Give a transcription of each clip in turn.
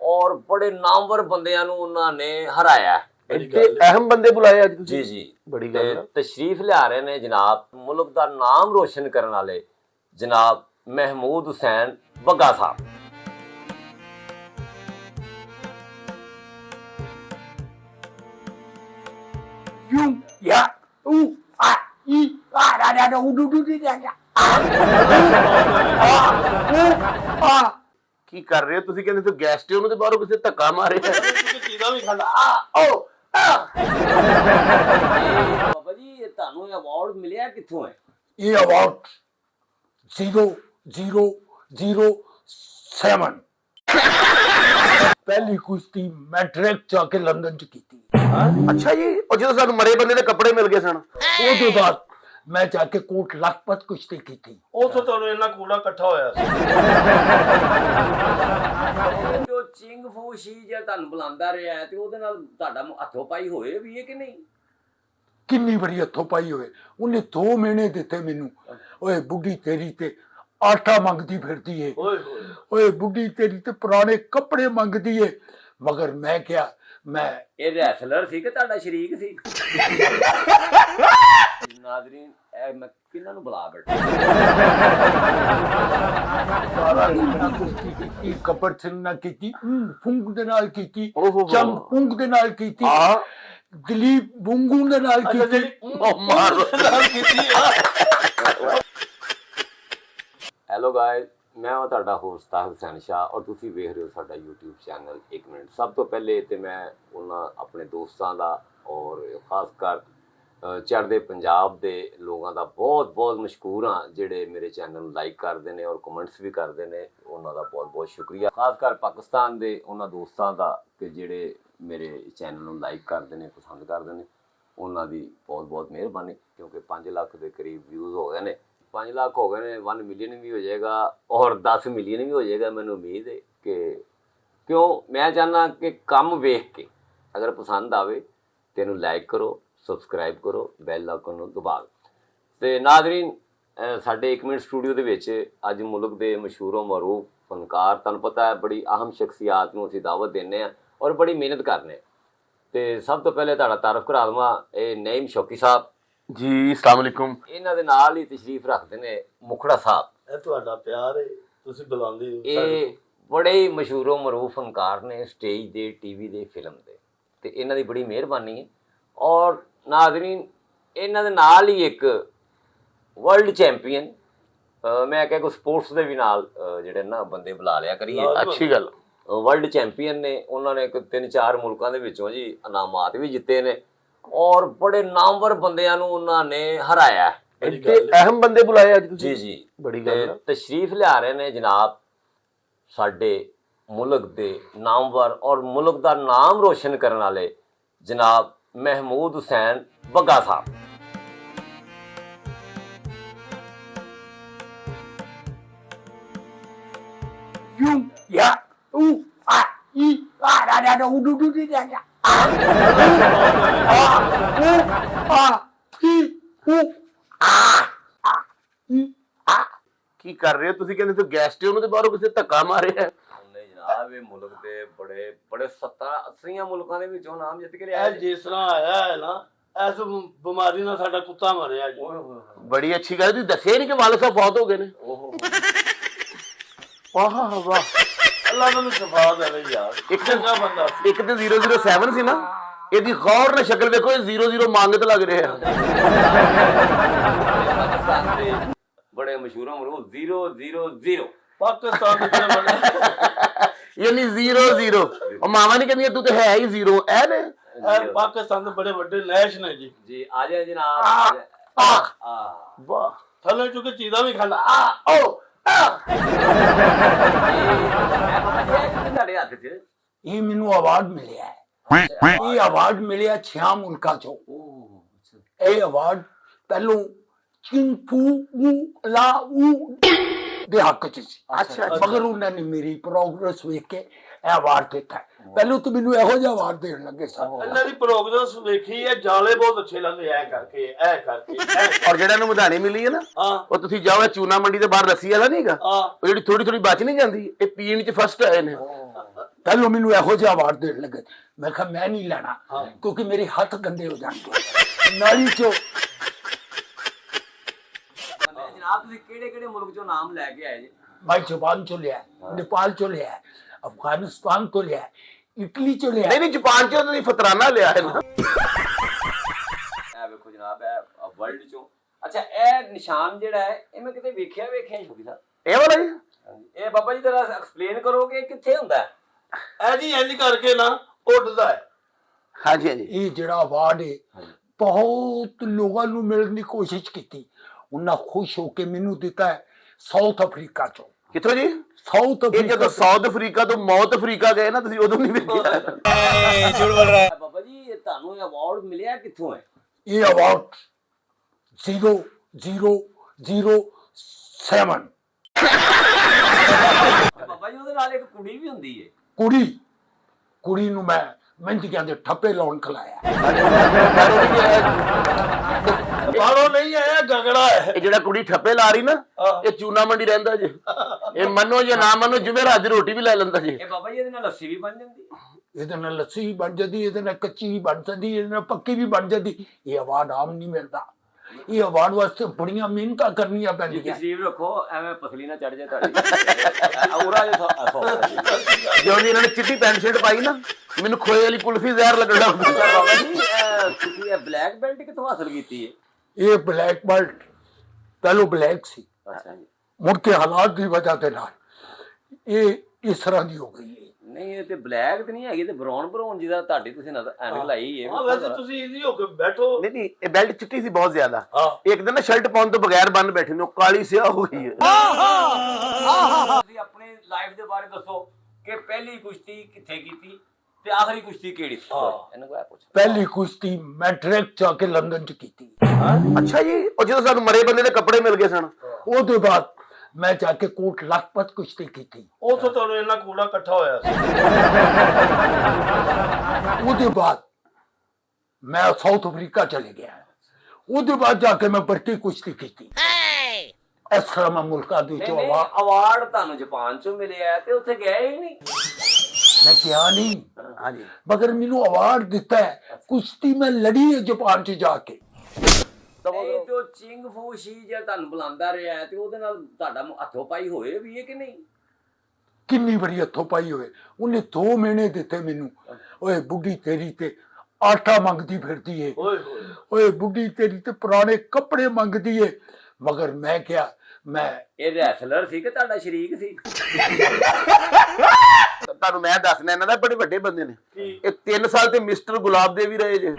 और बड़े नामवर बंदियां नूं उन्होंने हराया। अहम बंदे बुलाए अज जी जी बड़ी गल तशरीफ लिया रहे ने जनाब मुल्क का नाम रोशन करने वाले जनाब महमूद हुसैन बग्गा साहब। की कर रहे हो तुसी कहंदे तो गेस्ट हो ते बाहरों किसे धक्का मारे चीज़ां भी खांदा बाबा जी ये तानू अवार्ड मिलिया कित्थों है? ये अवार्ड 0007 पहली कुश्ती मैं डायरेक्ट जाके लंदन च की। अच्छा जी और जो सानू मरे बंदे दे कपड़े मिल गए सन ਉਹਦੇ ਬਾਅਦ मैं जाके कोट लखपत कुश्ती की थी। ਉਥੋਂ ਤੁਹਾਨੂੰ ਇੰਨਾ ਕੂੜਾ ਇਕੱਠਾ ਹੋਇਆ ਸੀ। जो चिंग फू शी जे तानू बुलांदा रहा है ते ओदे नाल तुहाडा हथों पाई होए भी है कि नहीं? किन्नी बड़ी हथों पाई होए उन्हें 2 महीने दिते मैनू। ओए बुढ़ी तेरी ते आटा मंगती फिरती है, ओए बुढ़ी तेरी ते पुराने कपड़े मंगती है। मगर मैं क्या मैं ये रैसलर सी कि तुहाडा शरीक सी? नाज़रीन मैं किन्हां नूं बुला बैठा कपड़ सिंह ना की फुंक दे नाल की चम पुंग दे नाल की दिलीप बुंगू दे नाल की। हेलो गाइस मैं हाँ तुहाडा होस्ट ताहिर हुसैन शाह और तुसी वेख रहे हो साडा यूट्यूब चैनल 1 मिनट। सब तो पहले तो मैं उन्हां अपने दोस्तां दा और खासकर चढ़दे पंजाब दे लोगों का बहुत बहुत मशहूर हाँ जिहड़े मेरे चैनल लाइक करते हैं और कमेंट्स भी करते हैं। उन्हों का बहुत बहुत शुक्रिया। खासकर पाकिस्तान के उन्होंने दोस्तों का कि जिहड़े मेरे चैनल को लाइक करते हैं पसंद करते हैं उन्हों की बहुत बहुत मेहरबानी क्योंकि 5 लाख के करीब व्यूज़ हो गए हैं। 5 लाख हो गए हैं 1 मिलियन भी हो जाएगा और 10 मिलियन भी हो जाएगा। मैंने उम्मीद है कि क्यों मैं चाहना कि कम वेख के अगर पसंद आवे तेनू लाइक करो सबसक्राइब करो बैल आइकन नूं दबा ते नाज़रीन साडे 1 मिनट स्टूडियो दे विच अज मुल्क दे मशहूर मरूफ फनकार तुहानूं पता है बड़ी अहम शख्सियात नूं असीं दावत देने और बड़ी मेहनत करने। ते सब तो पहले तुहाडा तारफ करा देवां ये नईम शौकी साहब जी अस्सलाम वालेकुम। इन्हां दे नाल ही तशरीफ रखदे ने मुखड़ा साहब। ਇਹ ਤੁਹਾਡਾ ਪਿਆਰ ਹੈ ਤੁਸੀਂ ਬੁਲਾਉਂਦੇ ਹੋ। ये बड़े ही मशहूर मरूफ फनकार ने स्टेज दे टीवी दे फिल्म दे ते इन्हां दी बड़ी मेहरबानी है। और नाज़रीन इन्हां दे नाल ही एक वर्ल्ड चैंपीयन मैं कह कोई स्पोर्ट्स दे भी नाल जिहड़े ना बंदे बुला लिया करिए। अच्छी गल वर्ल्ड चैंपीयन ने उन्होंने 3-4 मुल्कों के विचों जी इनामात भी जिते ने और बड़े नामवर बंदियां नूं उन्होंने हराया। अहम बंदे बुलाए अज जी जी बड़ी गल तशरीफ लिया रहे ने जनाब साडे मुल्क दे नामवर और मुल्क का नाम रोशन करने वाले जनाब महमूद हुसैन बग्गा साहब। की कर रहे हो तुसी कहंदे तो गेस्ट हो ते बाहरों किसे धक्का मारे है जनाब ये मुल्क दे बड़े बड़े 70-80 मुल्कों के विचों नाम जित के लिया। ਇਹ ਜਿਸ ਤਰ੍ਹਾਂ ਆਇਆ ਹੈ ਨਾ ਇਸ ਬਿਮਾਰੀ ਨਾਲ ਸਾਡਾ ਕੁੱਤਾ ਮਰਿਆ ਜੀ। बड़ी अच्छी गल तुसी दस्सिया नहीं कि वालिद साहब फौत हो गए ने। वाह वाह ਅੱਲਾ ਮੈਨੂੰ ਸ਼ਫਾ ਦੇਵੇ ਯਾਰ। एक ਚੰਗਾ ਬੰਦਾ ਸੀ। एक तो 007 सी ना ਇਹਦੀ गौर ने शक्ल देखो 00 ਮੰਗਤ ਲੱਗ ਰਿਹਾ ਹੈ। बड़े मशहूर मरूफ 000 ਪਾਕਿਸਤਾਨ ਦੇ ਜਿਹੜੇ ਬੰਦੇ यानी 00 और मामा नहीं कहती तू तो है ही 0 है ने। ਇਹ ਪਾਕਿਸਤਾਨ ਦੇ ਬੜੇ ਵੱਡੇ ਨੈਸ਼ ਨੇ ਜੀ। जी आ जाए जनाब वाह ਥੱਲੇ ਚੁੱਕੇ ਚੀਜ਼ਾਂ ਵੀ ਖਾਂਦਾ। ਤੁਹਾਡੇ ਹੱਥ 'ਚ ये मैनू अवार्ड मिलिया है। ये अवार्ड मिलिया 6 मुल्कां चों। ये अवार्ड पहलों चिंग फू ला दे हक च सी। अच्छा मगर उन्होंने मेरी प्रोग्रेस वेख के अवार्ड दिता है। पहले तो मैनू ਇਹੋ ਜਿਹਾ अवार्ड देन लगे सन। ਇਹਨਾਂ ਦੀ ਪ੍ਰੋਗਰੈਸ ਵੇਖੀ ਹੈ ਜਾਲੇ ਬਹੁਤ ਅੱਛੇ ਲੱਗਦੇ ਐ ਕਰਕੇ ਐ ਕਰਕੇ और जेड़ा नु मुधानी मिली है ना ਹਾਂ ਉਹ ਤੁਸੀਂ ਜਾਓ ਚੂਨਾ ਮੰਡੀ ਦੇ ਬਾਹਰ ਲੱਸੀ ਵਾਲਾ ਨਹੀਂਗਾ ਹਾਂ ਉਹ ਜਿਹੜੀ ਥੋੜੀ ਥੋੜੀ ਬਚ ਨਹੀਂ ਜਾਂਦੀ ਇਹ ਪੀਣ ਚ ਫਸਟ ਆਏ ਨੇ। ਪਹਿਲੋਂ ਮੈਨੂੰ ਇਹੋ ਜਿਹਾ ਅਵਾਰਡ ਦੇਣ ਲੱਗੇ, ਮੈਂ ਕਿਹਾ ਮੈਂ ਨਹੀਂ ਲੈਣਾ ਹਾਂ। ਕਿਉਂਕਿ ਮੇਰੇ ਹੱਥ ਗੰਦੇ ਹੋ ਜਾਣਗੇ ਨਾਲੀ ਚੋਂ। ਜਨਾਬ ਤੁਸੀਂ ਕਿਹੜੇ ਮੁਲਕ ਚੋਂ ਨਾਮ ਲੈ ਕੇ ਆਏ ਜੀ? मैं जापान चो लिया, नेपाल चो लिया, अफगानिस्तान को लिया, इटली चो लिया। ਨਹੀਂ ਜਾਪਾਨ ਚੋਂ ਤੁਸੀਂ ਫਤਰਾਨਾ ਲਿਆ ਹੈ ਨਾ। ਇਹ ਵੇਖੋ ਜਨਾਬ, ਇਹ ਵਰਲਡ ਚੋਂ। ਅੱਛਾ, ਇਹ ਨਿਸ਼ਾਨ ਜਿਹੜਾ ਹੈ ਇਹ ਮੈਂ ਕਿਤੇ ਵੇਖਿਆ ਸ਼ੁਭੀ ਸਾਹਿਬ। ਇਹ ਵਾਲਾ ਜੀ? ਇਹ ਬਾਬਾ ਜੀ ਜਰਾ ਐਕਸਪਲੇਨ ਕਰੋਗੇ ਇਹ ਕਿੱਥੇ ਹੁੰਦਾ ਹੈ? ਇਹ ਜੀ ਇੰਜ ਕਰਕੇ ਨਾ ਉੱਡਦਾ ਹੈ। ਹਾਂਜੀ ਹਾਂਜੀ। ये जड़ा अवार्ड है बहुत लोगों ਨੂੰ ਮਿਲਣ ਦੀ ਕੋਸ਼ਿਸ਼ ਕੀਤੀ, ਉਹਨਾਂ ਖੁਸ਼ ਹੋ ਕੇ ਮੈਨੂੰ ਦਿੱਤਾ ਹੈ ਸਾਊਥ ਅਫਰੀਕਾ ਚੋਂ। ਕਿੱਥੋਂ ਜੀ? ਸਾਊਥ ਇਹ ਅਫਰੀਕਾ ਜਦੋਂ ਸਾਊਥ ਅਫਰੀਕਾ ਤੋਂ ਮੌਤ ਅਫਰੀਕਾ ਗਏ ਨਾ ਤੁਸੀਂ, ਉਦੋਂ ਨਹੀਂ ਵੇਖਿਆ? ਬਾਬਾ ਜੀ ਇਹ ਤੁਹਾਨੂੰ ਇਹ ਅਵਾਰਡ ਮਿਲਿਆ ਕਿੱਥੋਂ ਹੈ? ਇਹ ਅਵਾਰਡ 0007 ਬਾਬਾ ਜੀ ਉਹਦੇ ਨਾਲ ਇੱਕ ਕੁੜੀ ਵੀ ਹੁੰਦੀ ਹੈ। ਕੁੜੀ ਨੂੰ ਮੈਂ ਮਹਿੰਦੀਆਂ ਦੇ ਠੱਪੇ ਲਾਉਣ ਖਲਾਇਆ। ਬਾਹਰੋਂ ਨਹੀਂ ਆਇਆ, ਗਗੜਾ ਹੈ। ਇਹ ਜਿਹੜਾ ਕੁੜੀ ਠੱਪੇ ਲਾ ਰਹੀ ਨਾ, ਹਾਂ। ਇਹ ਚੂਨਾ ਮੰਡੀ ਰਹਿੰਦਾ ਜੇ। ਇਹ ਮੰਨੋ ਜਾਂ ਨਾ ਮੰਨੋ, ਜਿਵੇਂ ਰਾਤ ਦੀ ਰੋਟੀ ਵੀ ਲੈ ਲੈਂਦਾ ਜੇ। ਇਹ ਬਾਬਾ ਜੀ ਇਹਦੇ ਨਾਲ ਲੱਸੀ ਵੀ ਬਣ ਜਾਂਦੀ ਹੈ। ਇਹਦੇ ਨਾਲ ਲੱਸੀ ਵੀ ਬਣ ਜਾਂਦੀ, ਇਹਦੇ ਨਾਲ ਕੱਚੀ ਵੀ ਬਣ ਜਾਂਦੀ, ਇਹਦੇ ਨਾਲ ਪੱਕੀ ਵੀ ਬਣ ਜਾਂਦੀ। ਇਹ ਅਵਾਰਡ ਆਮ ਨਹੀਂ ਮਿਲਦਾ। ਇਹ ਅਵਾਰਡ ਵਾਸਤੇ ਬੜੀਆਂ ਮਿਹਨਤਾਂ ਕਰਨੀਆਂ ਪੈਂਦੀਆਂ। ਤਸਵੀਰ ਰੱਖੋ, ਐਵੇਂ ਪਸਲੀ ਨਾ ਚੜ ਜਾਏ ਤੁਹਾਡੀ। ਔਰਾ ਜਿਉਂ ਜੀ ਇਹਨਾਂ ਨੇ ਚਿੱਟੀ ਪੈਂਟ ਸ਼ਰਟ ਪਾਈ ਨਾ, ਮੈਨੂੰ ਖੋਏ ਵਾਲੀ ਕੁਲਫੀ ਜ਼ਹਿਰ ਲੱਗਣਾ ਹੁੰਦਾ। ਬਾਬਾ ਜੀ ਤੁਸੀਂ ਇਹ ਬਲੈਕ ਬੈਲਟ ਕਿੱਥੋਂ ਹਾਸਲ ਕੀਤੀ ਹੈ? ਇਹ ਬਲੈਕ ਬੈਲਟ ਪਹਿਲੋਂ ਬਲੈਕ ਸੀ, ਅੱਛਾ ਜੀ। ਮੁੜ ਕੇ ਹਾਲਾਤ ਦੀ ਵਜ੍ਹਾ ਦੇ ਨਾਲ ਇਹ ਇਸ ਤਰ੍ਹਾਂ ਦੀ ਹੋ ਗਈ ਹੈ। ਨਹੀਂ ਇਹ ਤੇ ਬਲੈਕ ਤੇ ਨਹੀਂ ਹੈਗੀ, ਤੇ ਬਰਾਊਨ ਜਿਹਦਾ ਤੁਹਾਡੀ ਤੁਸੀਂ ਨਜ਼ਰ ਐਨਕ ਲਾਈ ਹੈ। ਹਾਂ, ਵੈਸੇ ਤੁਸੀਂ ਇਜ਼ੀ ਹੋ ਕੇ ਬੈਠੋ। ਨਹੀਂ ਨਹੀਂ, ਇਹ ਬੈਲਟ ਚਿੱਟੀ ਸੀ ਬਹੁਤ ਜ਼ਿਆਦਾ। ਹਾਂ। ਇੱਕ ਦਿਨ ਨਾ ਸ਼ਰਟ ਪਾਉਣ ਤੋਂ ਬਗੈਰ ਬੰਨ ਬੈਠੇ ਨੇ, ਉਹ ਕਾਲੀ ਸਿਆਹ ਹੋ ਗਈ ਹੈ। ਤੁਸੀਂ ਆਪਣੇ ਲਾਈਫ ਦੇ ਬਾਰੇ ਦੱਸੋ ਕਿ ਪਹਿਲੀ ਕੁਸ਼ਤੀ ਕਿੱਥੇ ਕੀਤੀ ਤੇ ਆਖਰੀ ਕੁਸ਼ਤੀ ਕਿਹੜੀ ਸੀ? ਇਹਨੂੰ ਕੋਈ ਪੁੱਛ। ਪਹਿਲੀ ਕੁਸ਼ਤੀ ਮੈਂ ਡਾਇਰੈਕਟ ਜਾ ਕੇ ਲੰਡਨ ਚ ਕੀਤੀ। ਅੱਛਾ ਜੀ, ਉਹ ਜਦੋਂ ਸਾਨੂੰ ਮਰੇ ਬੰਦੇ ਦੇ ਕੱਪੜੇ ਮਿਲ ਗਏ ਸਨ। ਉਹਦੇ ਬਾਅਦ ਮੈਂ ਜਾ ਕੇ ਕੋਟ ਲਖਪਤ ਕੁਸ਼ਤੀ ਕੀਤੀ। ਉੱਥੋਂ ਤੁਹਾਨੂੰ ਇੰਨਾ ਕੂੜਾ ਇਕੱਠਾ ਹੋਇਆ ਸੀ। ਉਹਦੇ ਬਾਅਦ ਮੈਂ ਸਾਊਥ ਅਫਰੀਕਾ ਚਲੇ ਗਿਆ। ਉਹਦੇ ਬਾਅਦ ਜਾ ਕੇ ਮੈਂ ਬਰਤੀ ਕੁਸ਼ਤੀ ਕੀਤੀ। ਇਸ ਤਰ੍ਹਾਂ ਮੈਂ ਮੁਲਕਾਂ ਦੇ ਵਿੱਚੋਂ ਅਵਾਰਡ ਤੁਹਾਨੂੰ ਜਾਪਾਨ ਚੋਂ ਮਿਲਿਆ ਤੇ ਉੱਥੇ ਗਏ ਹੀ ਨਹੀਂ। ਮੈਂ ਕਿਹਾ ਨਹੀਂ, ਹਾਂਜੀ। ਮਗਰ ਮੈਨੂੰ ਅਵਾਰਡ ਦਿੱਤਾ ਹੈ, ਕੁਸ਼ਤੀ ਮੈਂ ਲੜੀ ਹੈ ਜਾਪਾਨ ਚ ਜਾ ਕੇ। ਨਹੀਂ ਤੇ ਚਿੰਗ ਫੂ ਸ਼ੀ ਜੇ ਤੁਹਾਨੂੰ ਬੁਲਾਉਂਦਾ ਰਿਹਾ ਤੇ ਉਹਦੇ ਨਾਲ ਤੁਹਾਡਾ ਹੱਥੋਂ ਪਾਈ ਹੋਏ ਵੀ ਹੈ ਕਿ ਨਹੀਂ? ਕਿੰਨੀ ਬੜੀ ਹੱਥੋਂ ਪਾਈ ਹੋਏ। ਉਹਨੇ 2 ਮਹੀਨੇ ਦਿੱਤੇ ਮੈਨੂੰ। ਓਏ ਬੁੱਢੀ ਤੇਰੀ ਤੇ ਆਟਾ ਮੰਗਦੀ ਫਿਰਦੀ ਏ, ਓਏ ਹੋਏ। ਓਏ ਬੁੱਢੀ ਤੇਰੀ ਤੇ ਪੁਰਾਣੇ ਕੱਪੜੇ ਮੰਗਦੀ ਏ। ਮਗਰ ਮੈਂ ਕਿਹਾ ਮੈਂ ਇਹ ਰੈਸਲਰ ਸੀ ਕਿ ਤੁਹਾਡਾ ਸ਼ਰੀਕ ਸੀ? ਤੁਹਾਨੂੰ ਮੈਂ ਦੱਸਣਾ, ਇਹਨਾਂ ਦਾ ਬੜੇ ਵੱਡੇ ਬੰਦੇ ਨੇ। ਇਹ 3 ਸਾਲ ਤੇ ਮਿਸਟਰ ਗੁਲਾਬ ਦੇ ਵੀ ਰਹੇ ਜੇ।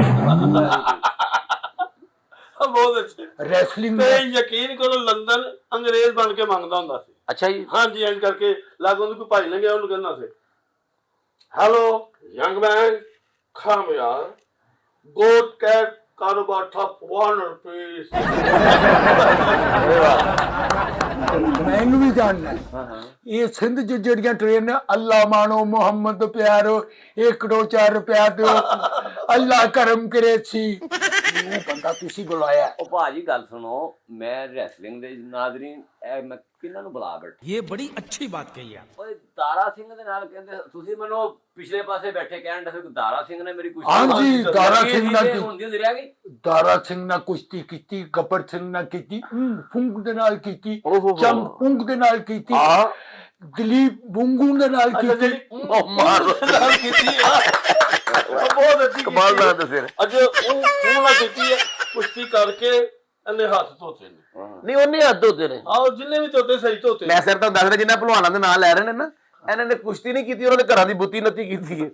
ਬਹੁਤ ਅੱਛੇ। ਰੈਸਲਿੰਗ ਤੇ ਯਕੀਨ ਕਰੋ, ਲੰਡਨ ਅੰਗਰੇਜ਼ ਬਣ ਕੇ ਮੰਗਦਾ ਹੁੰਦਾ ਸੀ। ਅੱਛਾ ਜੀ। ਹਾਂਜੀ, ਇੰਜ ਕਰਕੇ ਲਾਗੋਂ ਦੀ ਕੋਈ ਭਾਈ ਲੰਘਿਆ, ਉਹਨੂੰ ਕਹਿੰਦਾ ਸੀ, ਹੈਲੋ ਯੰਗ ਮੈਨ, ਕਮ ਯਾਰ, ਗੋਟ ਕੈਟ ਕਾਰੋਬਾਰ ਠੱਪ 1 ਰੁਪਏ। ਮੈਨੂੰ ਵੀ ਜਾਣਨਾ ਹੈ। ਇਹ ਸਿੰਧ ਚ ਜਿਹੜੀਆਂ ਟ੍ਰੇਨ ਨੇ, ਅੱਲਾ ਮਾਣੋ ਮੁਹੰਮਦ ਪਿਆਰੋ, 1 2 4 ਰੁਪਇਆ ਦਿਓ, ਅੱਲਾ ਕਰਮ ਕਰੇ ਸੀ। ਉਹ ਬੰਦਾ ਤੁਸੀਂ ਬੁਲਾਇਆ। ਉਹ ਭਾਜੀ ਗੱਲ ਸੁਣੋ, ਮੈਂ ਰੈਸਲਿੰਗ ਦੇ ਨਾਜ਼ਰੀਨ ਮੈਂ ਕਿਹਨਾਂ ਨੂੰ ਬੁਲਾ ਬੈਠਾ? ये बड़ी अच्छी बात कही आप। ਓਏ ਦਾਰਾ ਸਿੰਘ ਦੇ ਨਾਲ ਕਹਿੰਦੇ, ਤੁਸੀਂ ਮੈਨੂੰ ਪਿਛਲੇ ਪਾਸੇ ਬੈਠੇ ਕਹਿਣ ਦੱਸੋ ਕਿ ਦਾਰਾ ਸਿੰਘ ਨੇ ਮੇਰੀ ਕੁਸ਼ਤੀ ਹਾਂਜੀ, ਦਾਰਾ ਸਿੰਘ ਨਾਲ ਹੁੰਦੀ ਰਹਿ ਗਈ। ਦਾਰਾ ਸਿੰਘ ਨਾਲ ਕੁਸ਼ਤੀ ਕੀਤੀ, ਗੱਬਰ ਸਿੰਘ ਨਾਲ ਕੀਤੀ, ਫੁੰਗ ਦੇ ਨਾਲ ਕੀਤੀ, ਓਹੋ। ਚੰਗ ਪੁੰਗ ਦੇ ਨਾਲ ਕੀਤੀ, ਹਾਂ। ਦਲੀਪ ਬੁੰਗੂ ਦੇ ਨਾਲ ਕੀਤੀ। ਉਹ ਮਾਰ ਨਾਲ ਕੀਤੀ ਆ। ਉਹ ਬਹੁਤ ਅੱਛੀ ਕਮਾਲ ਦਾ ਦੱਸਿਆ। ਅੱਜ ਉਹ ਨਾਲ ਕੀਤੀ ਹੈ ਕੁਸ਼ਤੀ ਕਰਕੇ, ਇਹਨੇ ਹੱਥ ਧੋਤੇ ਨੇ। ਨਹੀਂ, ਉਹਨੇ ਹੱਦ ਹੁੰਦੇ ਨੇ। ਆਹ ਜਿੰਨੇ ਵੀ ਧੋਤੇ ਸਹੀ ਧੋਤੇ। ਮੈਂ ਸਿਰ ਤਾਂ ਦੱਸ ਰਿਹਾ, ਜਿੰਨਾ ਭਲਵਾਨਾਂ ਦੇ ਨਾਂ ਲੈ ਰਹੇ ਨੇ ਨਾ, ਇਹਨਾਂ ਨੇ ਕੁਸ਼ਤੀ ਨਹੀਂ ਕੀਤੀ, ਉਹਨਾਂ ਦੇ ਘਰਾਂ ਦੀ ਬੁੱਤੀ ਨੱਤੀ ਕੀਤੀ ਹੈ।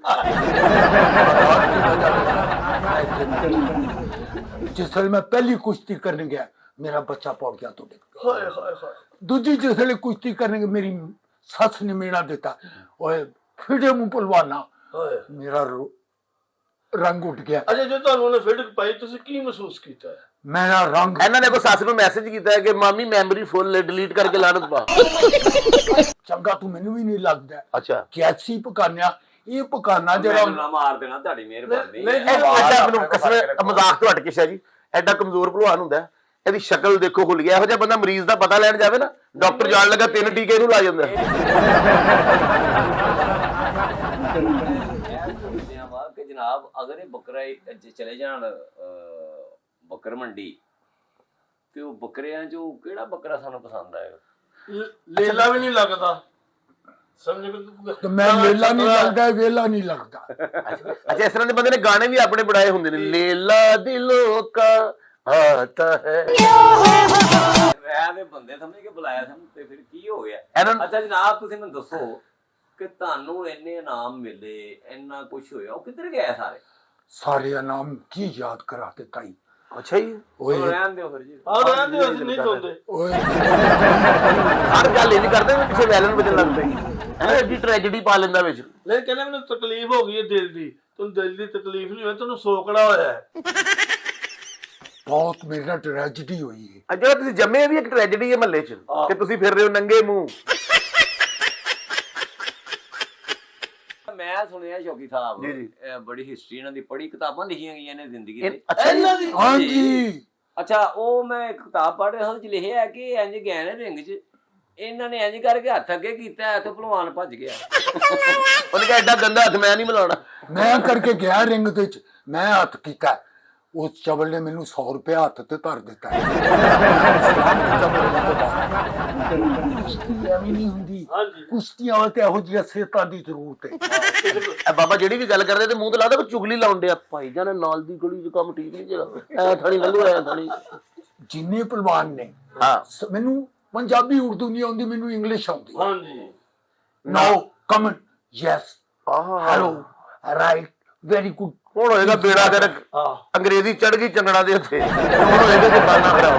ਜਿਸ ਵੇਲੇ ਮੈਂ ਪਹਿਲੀ ਕੁਸ਼ਤੀ ਕਰਨ ਗਿਆ, ਮੇਰਾ ਬੱਚਾ ਪੜ ਗਿਆ ਤੋਂ ਡਿੱਗ ਪਿਆ। ਹਾਏ ਹਾਏ ਹਾਏ। ਦੂਜੀ ਜਿਸ ਵੇਲੇ ਕੁਸ਼ਤੀ ਕਰਨ ਮੇਰੀ ਸੱਸ ਨੇ ਮੇਰਾ ਦਿੱਤਾ, ਓਏ ਫਿੜੇ ਮੂੰਹ ਪਹਿਲਵਾਨਾ, ਹਾਏ। ਮੇਰਾ ਰੰਗ ਉੱਡ ਗਿਆ। ਅੱਛਾ, ਜੋ ਤੁਹਾਨੂੰ ਉਹਨੇ ਫਿਲਡ ਪਾਈ, ਤੁਸੀਂ ਕੀ ਮਹਿਸੂਸ ਕੀਤਾ? ਮੇਰਾ ਰੰਗ ਇਹਨਾਂ ਨੇ ਕੋ ਸੱਸ ਨੂੰ ਮੈਸੇਜ ਕੀਤਾ ਹੈ ਕਿ ਮਾਮੀ ਮੈਮਰੀ ਫੁੱਲ ਡਿਲੀਟ ਕਰਕੇ ਲਾਣਤ ਪਾ। ਚੰਗਾ ਤੂੰ ਮੈਨੂੰ ਵੀ ਨਹੀਂ ਲੱਗਦਾ। ਅੱਛਾ। ਕੈਸੀ ਪਕਾਨਿਆ, ਇਹ ਪਕਾਨਾ ਜਿਹੜਾ ਨਾ ਮਾਰ ਦੇਣਾ, ਤੁਹਾਡੀ ਮਿਹਰਬਾਨੀ। ਨਹੀਂ, ਐਡਾ ਮੈਨੂੰ ਕਸਮ ਮਜ਼ਾਕ ਤੋਂ ਹਟ ਕੇ ਜੀ, ਐਡਾ ਕਮਜ਼ੋਰ ਭਲਵਾਨ ਹੁੰਦਾ, ਇਹਦੀ ਸ਼ਕਲ ਦੇਖੋ ਖੁੱਲ ਗਿਆ। ਇਹੋ ਜਿਹਾ ਬੰਦਾ ਮਰੀਜ਼ ਦਾ ਪਤਾ ਲੈਣ ਜਾਵੇ ਨਾ, ਡਾਕਟਰ ਜਾਣ ਲੱਗਾ 3 ਟੀਕੇ ਇਹਨੂੰ ਲਾ ਜਾਂਦਾ। ਪੁੱਛਦੇ ਆ ਵਾ ਕਿ ਜਨਾਬ ਅਗਰ ਇਹ ਬੱਕਰਾ ਚਲੇ ਜਾਣ ਬੱਕਰ ਮੰਡੀ ਤੇ ਉਹ ਬੱਕਰਿਆਂ ਚੋਂ ਕਿਹੜਾ ਬੱਕਰਾ ਸਾਨੂੰ ਪਸੰਦ ਆਏਗਾ? ਲੇਲਾ ਵੀ ਨਹੀਂ ਲੱਗਦਾ ਸਮਝ ਤੇ ਮੈਂ ਮੇਲਾ ਨਹੀਂ ਲੱਗਦਾ ਵੇਲਾ ਨਹੀਂ ਲੱਗਦਾ। ਅੱਛਾ ਇਸ ਤਰ੍ਹਾਂ ਦੇ ਬੰਦੇ ਨੇ ਗਾਣੇ ਵੀ ਆਪਣੇ ਬਣਾਏ ਹੁੰਦੇ ਨੇ, ਲੇਲਾ ਦਿਲੋਂ ਕਾ ਆਤਾ ਹੈ। ਮੈਂ ਤੇ ਬੰਦੇ ਸਮਝ ਕੇ ਬੁਲਾਇਆ ਸੀ ਤੇ ਫਿਰ ਕੀ ਹੋ ਗਿਆ? ਇਹਨਾਂ ਅੱਛਾ ਜਨਾਬ ਤੁਸੀਂ ਮੈਨੂੰ ਦੱਸੋ ਕਿ ਤੁਹਾਨੂੰ ਇੰਨੇ ਇਨਾਮ ਮਿਲੇ, ਇੰਨਾ ਕੁਝ ਹੋਇਆ, ਉਹ ਕਿੱਧਰ ਗਏ ਸਾਰੇ? ਸਾਰੇ ਇਨਾਮ ਕੀ ਯਾਦ ਕਰਾ ਦਿੱਤਾ ਹੀ। ਅੱਛਾ ਜੀ, ਓਏ ਰਹਿਣ ਦਿਓ ਫਿਰ ਜੀ। ਆਹ ਰਹਿੰਦੇ ਅਸੀਂ ਨਹੀਂ ਸੁਣਦੇ। ਓਏ ਹਰ ਗੱਲ ਇਹ ਨਹੀਂ ਕਰਦੇ ਵੀ ਕਿਸੇ ਵੈਲਨ ਵਜਨ ਲੱਗ ਪਈ ਹੈ, ਐਡੀ ਟ੍ਰੈਜੇਡੀ ਪਾ ਲੈਂਦਾ ਵਿੱਚ। ਨਹੀਂ ਕਹਿੰਦੇ ਮੈਨੂੰ ਤਕਲੀਫ ਹੋ ਗਈ ਹੈ ਦਿਲ ਦੀ। ਤੈਨੂੰ ਦਿਲ ਦੀ ਤਕਲੀਫ ਨਹੀਂ ਹੋਈ, ਤੈਨੂੰ ਸੋਕੜਾ ਹੋਇਆ ਹੈ। ਬਹੁਤ ਮੇਰੇ ਨਾਲ ਟ੍ਰੈਜੇਡੀ ਹੋਈ ਹੈ। ਜਿਹੜਾ ਤੁਸੀਂ ਜੰਮੇ ਵੀ ਇੱਕ ਟ੍ਰੈਜੇਡੀ ਹੈ ਮਹੱਲੇ 'ਚ ਕਿ ਤੁਸੀਂ ਫਿਰ ਰਹੇ ਹੋ ਨੰਗੇ ਮੂੰਹ। ਮੈਂ ਸੁਣਿਆ ਸ਼ੌਕੀ ਸਾਹਿਬ ਜੀ, ਜੀ। ਬੜੀ ਹਿਸਟਰੀ ਇਹਨਾਂ ਦੀ ਪੜ੍ਹੀ, ਕਿਤਾਬਾਂ ਲਿਖੀਆਂ ਗਈਆਂ ਨੇ ਜ਼ਿੰਦਗੀ ਤੇ। ਅੱਛਾ ਇਹਨਾਂ ਦੀ ਹਾਂਜੀ ਅੱਛਾ ਉਹ ਮੈਂ ਇੱਕ ਕਿਤਾਬ ਪੜ੍ਹ ਰਿਹਾ, ਉਹਦੇ ਚ ਲਿਖਿਆ ਕਿ ਇੰਜ ਗਏ ਨੇ ਰਿੰਗ 'ਚ, ਇਹਨਾਂ ਨੇ ਇੰਜ ਕਰਕੇ ਹੱਥ ਅੱਗੇ ਕੀਤਾ ਤੇ ਭਲਵਾਨ ਭੱਜ ਗਿਆ। ਉਹਨੇ ਕਿਹਾ ਐਡਾ ਗੰਦਾ ਹੱਥ ਮੈਂ ਨਹੀਂ ਮਿਲਾਉਣਾ। ਮੈਂ ਕਰਕੇ ਗਿਆ ਰਿੰਗ ਦੇ ਚ, ਮੈਂ ਹੱਥ ਕੀਤਾ, ਉਸ ਚਵਲ ਨੇ ਮੈਨੂੰ 100 ਰੁਪਏ ਹੱਥ ਤੇ ਧਰ ਦਿੱਤਾ। ਕੁਸ਼ਤੀ ਐਵੇਂ ਨਹੀਂ ਹੁੰਦੀ, ਹਾਂਜੀ। ਕੁਸ਼ਤੀਆਂ ਵਾਸਤੇ ਇਹੋ ਜਿਹੀਆਂ ਸਿਹਤਾਂ ਦੀ ਜ਼ਰੂਰਤ ਹੈ। ਇਹ ਬਾਬਾ ਜਿਹੜੀ ਵੀ ਗੱਲ ਕਰਦੇ ਤੇ ਮੂੰਹ ਤੇ ਲੱਗਦਾ ਕੋਈ ਚੁਗਲੀ ਲਾਉਣ ਡਿਆ। ਭਾਈ ਜਾਨ ਨਾਲ ਦੀ ਗਲੀ 'ਚ ਕੰਮ ਠੀਕ ਨਹੀਂ ਜਿਹੜਾ ਐ ਥਾਣੀ ਲੰਘੋ ਐ ਥਾਣੀ। ਜਿੰਨੇ ਪਹਿਲਵਾਨ ਨੇ, ਹਾਂ ਮੈਨੂੰ ਪੰਜਾਬੀ ਉਰਦੂ ਨਹੀਂ ਆਉਂਦੀ, ਮੈਨੂੰ ਇੰਗਲਿਸ਼ ਆਉਂਦੀ। ਹਾਂਜੀ ਨਾਓ ਕਮਨ ਯੈਸ ਆਹ ਹੈਲੋ ਰਾਈਟ ਵੈਰੀ ਗੁੱਡ। ਹੁਣ ਹੋਏਗਾ ਬੇੜਾ ਕਰ, ਹਾਂ ਅੰਗਰੇਜ਼ੀ ਚੜ ਗਈ ਚੰਗੜਾ ਦੇ ਉੱਤੇ। ਹੁਣ ਹੋਏਗਾ ਕਿ ਬਾਨਾ ਖਰਾਬ।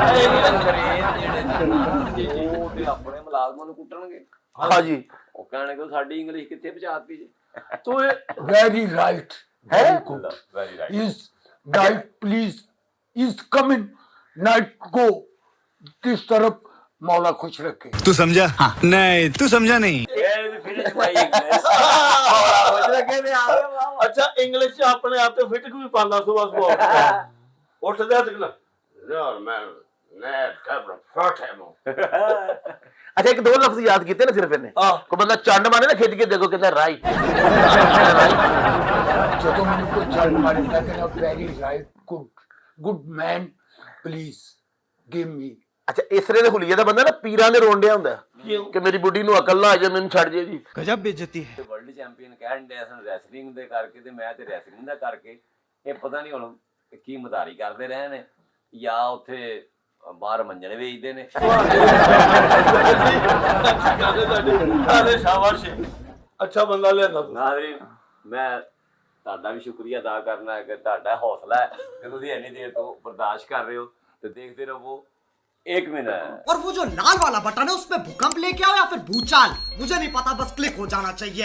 ਉਹ ਤੇ ਆਪਣੇ ਮੁਲਾਜ਼ਮਾਂ ਨੂੰ ਕੁੱਟਣਗੇ। ਹਾਂਜੀ ਉਹ ਕਹਿਣਗੇ ਸਾਡੀ ਇੰਗਲਿਸ਼ ਕਿੱਥੇ ਪਹੁੰਚਾਤੀ ਜੀ। ਤੋ ਵੈਰੀ ਰਾਈਟ ਹੈ very right. is guide please is coming night go किस तरफ मौला खुश रखे। तू समझा? नहीं तू समझा नहीं। ਇਹ ਫਿਰ ਜਮਾਈ ਇੰਗਲਿਸ਼ ਕਹਿੰਦੇ ਆ ਗਏ। ਅੱਛਾ ਇੰਗਲਿਸ਼ ਚ ਆਪਣੇ ਆਪ ਤੇ ਫਿਟਕ ਵੀ ਪਾਉਂਦਾ ਸੁਬਾਹ ਉੱਠਦੇ ਤੱਕ ਨਾ ਯਾਰ ਮੈਂ ਕਬਰ ਫਟੇਮੋ। ਅੱਛਾ ਇੱਕ ਦੋ ਲਫ਼ਜ਼ ਯਾਦ ਕੀਤੇ ਨਾ ਸਿਰਫ ਇਹਨੇ। ਕੋਈ ਬੰਦਾ ਚੰਡ ਮਾਰੇ ਨਾ ਖਿੱਚ ਕੇ ਦੇਖੋ ਕਹਿੰਦਾ ਰਾਈਟ। ਜਦੋਂ ਮੈਨੂੰ ਕੋਈ ਚੰਡ ਮਾਰੇ ਮੈਂ ਕਹਿੰਦਾ very right good man please give me. ਅੱਛਾ ਇਸਰੇ ਦੇ ਹੁਲੀਏ ਦਾ ਬੰਦਾ ਨਾ ਪੀਰਾਂ ਦੇ ਰੋਂਡਿਆ ਹੁੰਦਾ ਕਿ ਮੇਰੀ ਬੁੱਢੀ ਨੂੰ ਅਕਲ ਨਾ ਆ ਜਾ, ਮੈਨੂੰ ਛੱਡ ਜੇ ਜੀ। गजब बेइज्जती है। ਵਰਲਡ ਚੈਂਪੀਅਨ ਕਹਿਣ ਦੇ ਸਨ ਰੈਸਲਿੰਗ ਦੇ ਕਰਕੇ ਤੇ ਮੈਂ ਤੇ ਰੈਸਲਿੰਗ ਦਾ ਕਰਕੇ। ਇਹ ਪਤਾ ਨਹੀਂ ਹੁਣ ਕੀ ਮਦਾਰੀ ਕਰਦੇ ਰਹੇ ਨੇ ਜਾਂ ਉੱਥੇ ਬਾਹਰ ਮੰਜਣੇ ਵੇਚਦੇ ਨੇ। ਸ਼ਾਬਾਸ਼ ਅੱਛਾ ਬੰਦਾ ਲਿਆਂਦਾ ਤੂੰ। ਨਾਜ਼ਰੀਨ ਮੈਂ ਤੁਹਾਡਾ ਵੀ ਸ਼ੁਕਰੀਆ ਅਦਾ ਕਰਨਾ ਹੈ ਕਿ ਤੁਹਾਡਾ ਹੌਸਲਾ ਹੈ ਕਿ ਤੁਸੀਂ ਇੰਨੀ ਦੇਰ ਤੋਂ ਬਰਦਾਸ਼ਤ ਕਰ ਰਹੇ ਹੋ ਤੇ ਦੇਖਦੇ ਰਹੋ। 1 मिनट। और वो जो लाल वाला बटन है उसमें भूकंप लेके आओ या फिर भूचाल, मुझे नहीं पता, बस क्लिक हो जाना चाहिए।